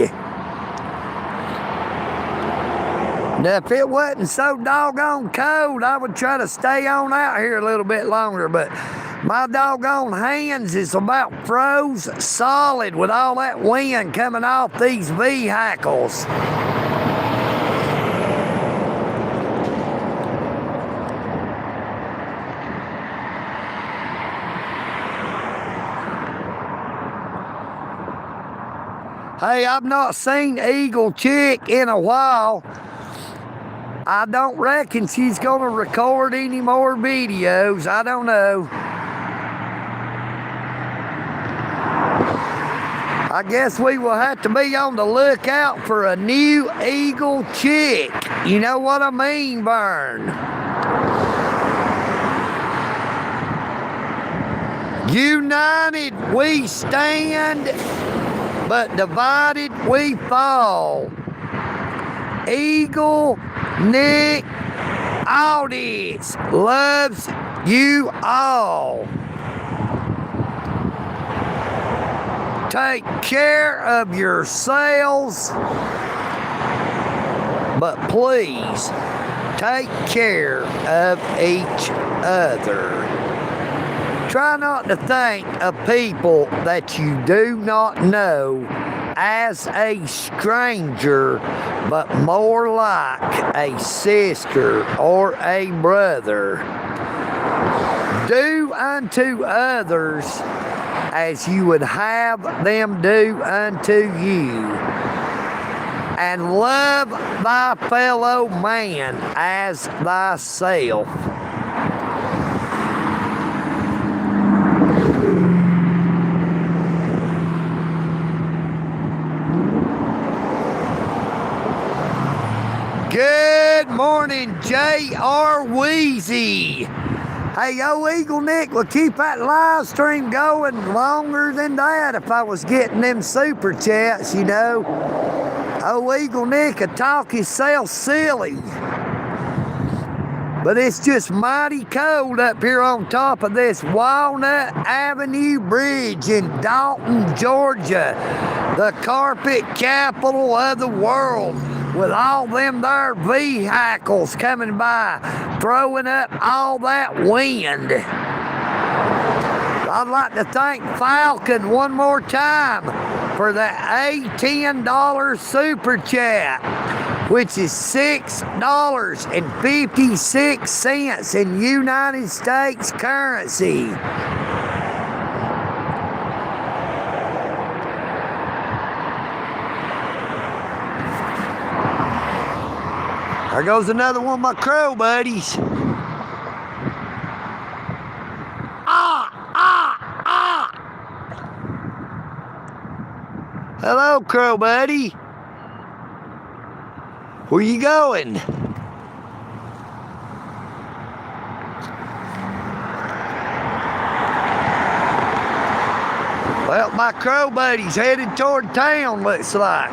Now, if it wasn't so doggone cold, I would try to stay on out here a little bit longer, but my doggone hands is about froze solid with all that wind coming off these vehicles. Hey, I've not seen Eagle Chick in a while. I don't reckon she's going to record any more videos. I don't know. I guess we will have to be on the lookout for a new Eagle Chick. You know what I mean, Vern? United we stand, but divided we fall. EagleNick audience loves you all. Take care of yourselves, but please take care of each other. Try not to think of people that you do not know as a stranger, but more like a sister or a brother. Do unto others as you would have them do unto you, and love thy fellow man as thyself. Good morning, J.R. Wheezy. Hey, EagleNick will keep that live stream going longer than that if I was getting them super chats, you know. EagleNick could talk himself silly. But it's just mighty cold up here on top of this Walnut Avenue Bridge in Dalton, Georgia, the carpet capital of the world, with all them there vehicles coming by, throwing up all that wind. I'd like to thank Falcon one more time for that $10 super chat, which is $6.56 in United States currency. There goes another one of my crow buddies. Hello, crow buddy. Where you going? Well, my crow buddy's headed toward town, looks like.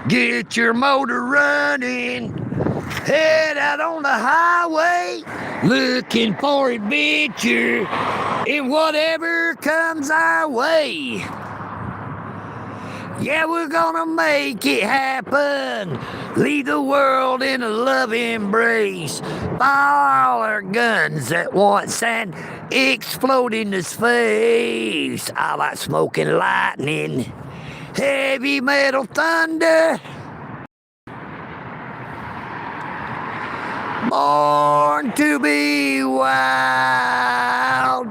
Get your motor running. Head out on the highway, looking for adventure in whatever comes our way. Yeah, we're gonna make it happen. Leave the world in a love embrace. Fire all our guns at once and explode into space. I like smoking lightning, heavy metal thunder. Born to be wild.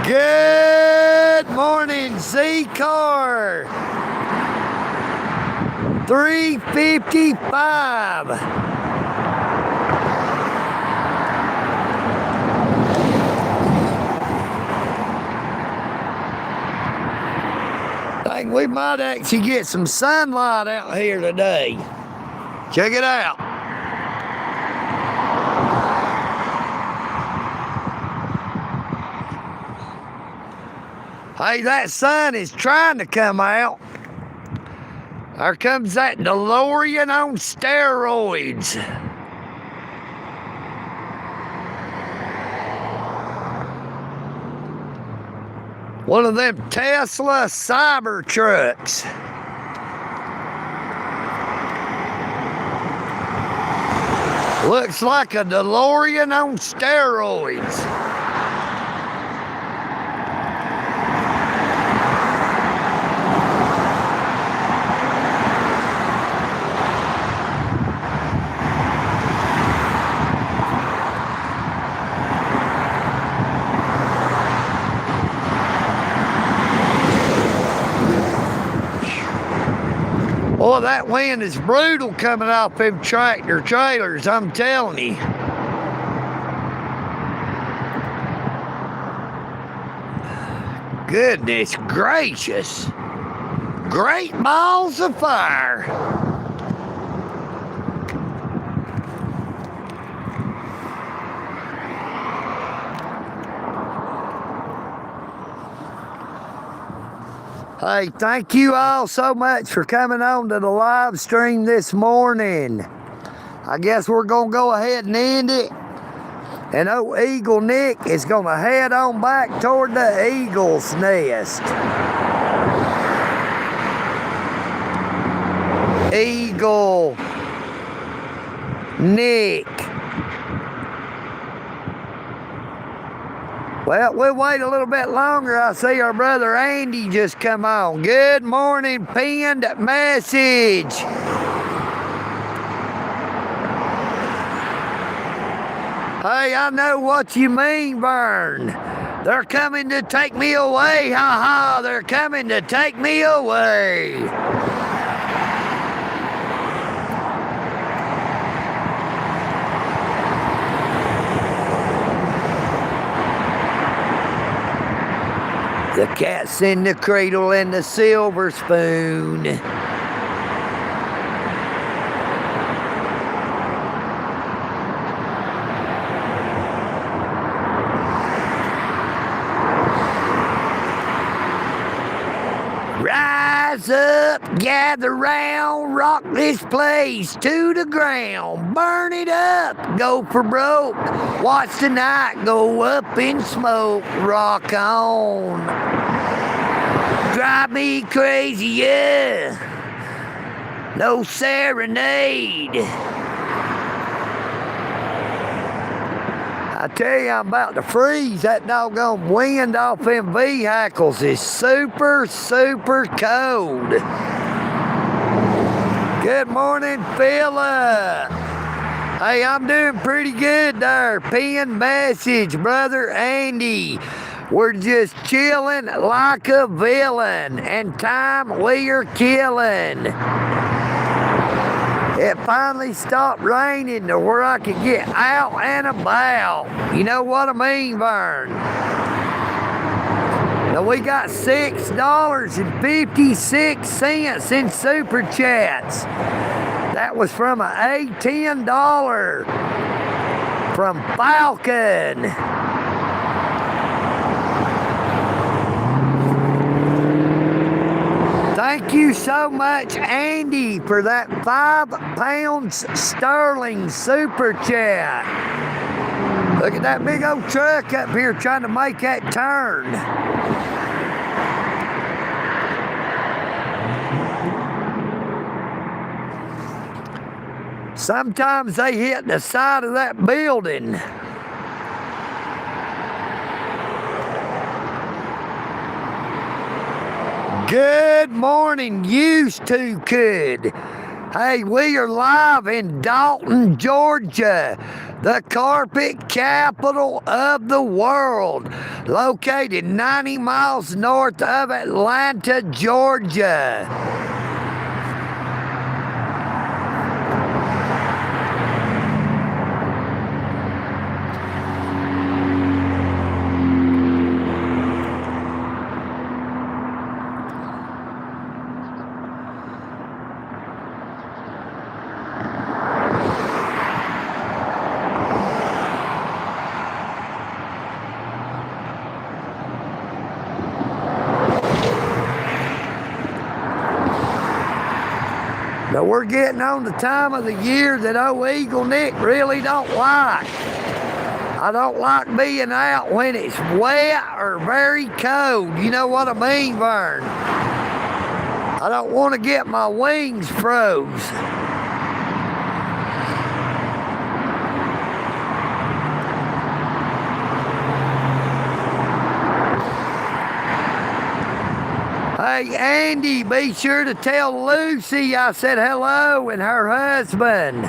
Good morning, Z-Car. 355. We might actually get some sunlight out here today. Check it out. Hey, that sun is trying to come out. There comes that DeLorean on steroids. One of them Tesla Cybertrucks. Looks like a DeLorean on steroids. Boy, that wind is brutal coming off them tractor trailers, I'm telling you. Goodness gracious. Great balls of fire. Hey, thank you all so much for coming on to the live stream this morning. I guess we're going to go ahead and end it. And EagleNick is going to head on back toward the eagle's nest. EagleNick. Well, we'll wait a little bit longer. I see our brother Andy just come on. Good morning, pinned message. Hey, I know what you mean, Vern. They're coming to take me away. Ha ha, they're coming to take me away. The cat's in the cradle and the silver spoon. Rise up, gather round, rock this place to the ground. Burn it up, go for broke. Watch the night go up in smoke. Rock on. Drive me crazy, yeah. No serenade. I tell you, I'm about to freeze. That doggone wind off them vehicles is super, super cold. Good morning, Philip. Hey, I'm doing pretty good there. Pin message, Brother Andy. We're just chilling like a villain, and time we are killing. It finally stopped raining to where I could get out and about. You know what I mean, Vern? Now we got $6.56 in Super Chats. That was from an $10 from Falcon. Thank you so much, Andy, for that 5 pounds sterling super chat. Look at that big old truck up here trying to make that turn. Sometimes they hit the side of that building. Good morning, used to could. Hey, we are live in Dalton, Georgia, the carpet capital of the world, located 90 miles north of Atlanta, Georgia. Now we're getting on the time of the year that old EagleNick really don't like. I don't like being out when it's wet or very cold. You know what I mean, Vern? I don't want to get my wings froze. Hey, Andy, be sure to tell Lucy I said hello and her husband.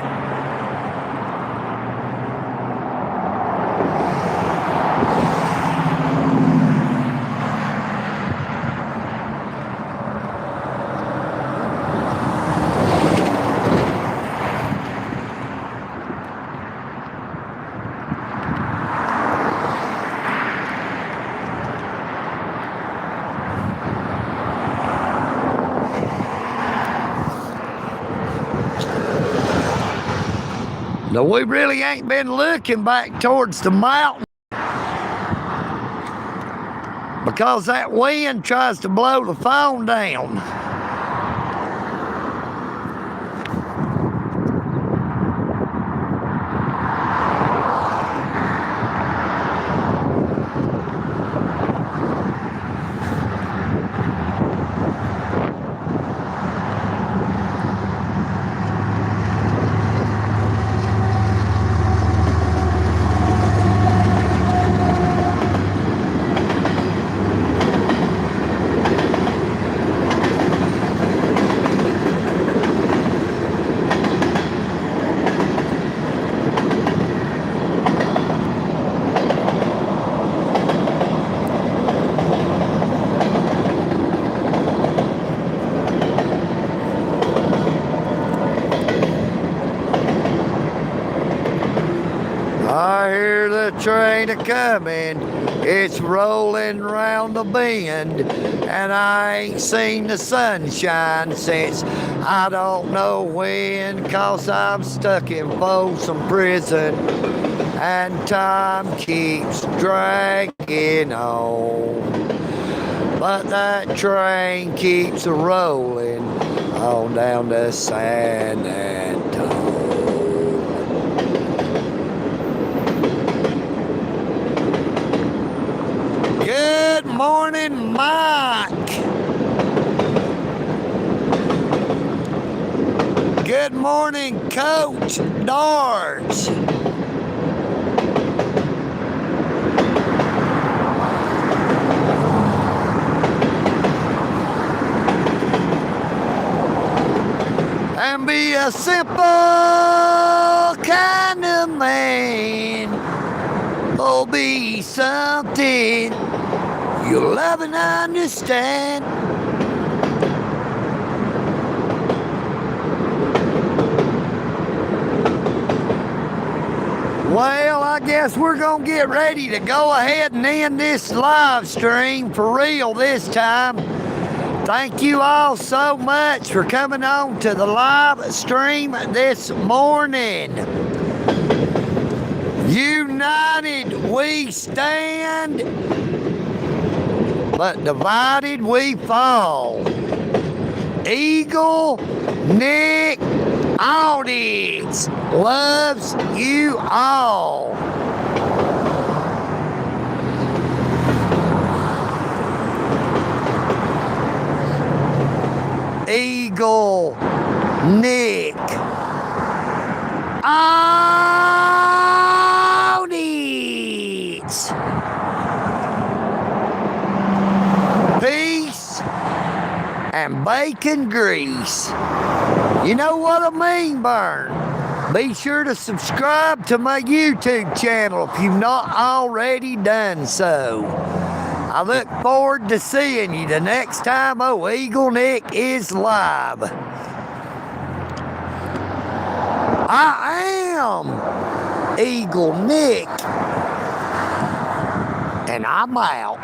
No, we really ain't been looking back towards the mountain because that wind tries to blow the phone down. I hear the train a-comin', it's rolling round the bend, and I ain't seen the sunshine since I don't know when, 'cause I'm stuck in Folsom Prison, and time keeps dragging on. But that train keeps rolling on down to San Antonio. Good morning, Mike. Good morning, Coach Darts. And be a simple kind of man. Oh, be something you'll love and understand. Well, I guess we're gonna get ready to go ahead and end this live stream for real this time. Thank you all so much for coming on to the live stream this morning. United we stand, but divided we fall. EagleNick audience loves you all. EagleNick audience. Peace and bacon grease. You know what I mean, Burn? Be sure to subscribe to my YouTube channel if you've not already done so. I look forward to seeing you the next time EagleNick is live. I am EagleNick, and I'm out.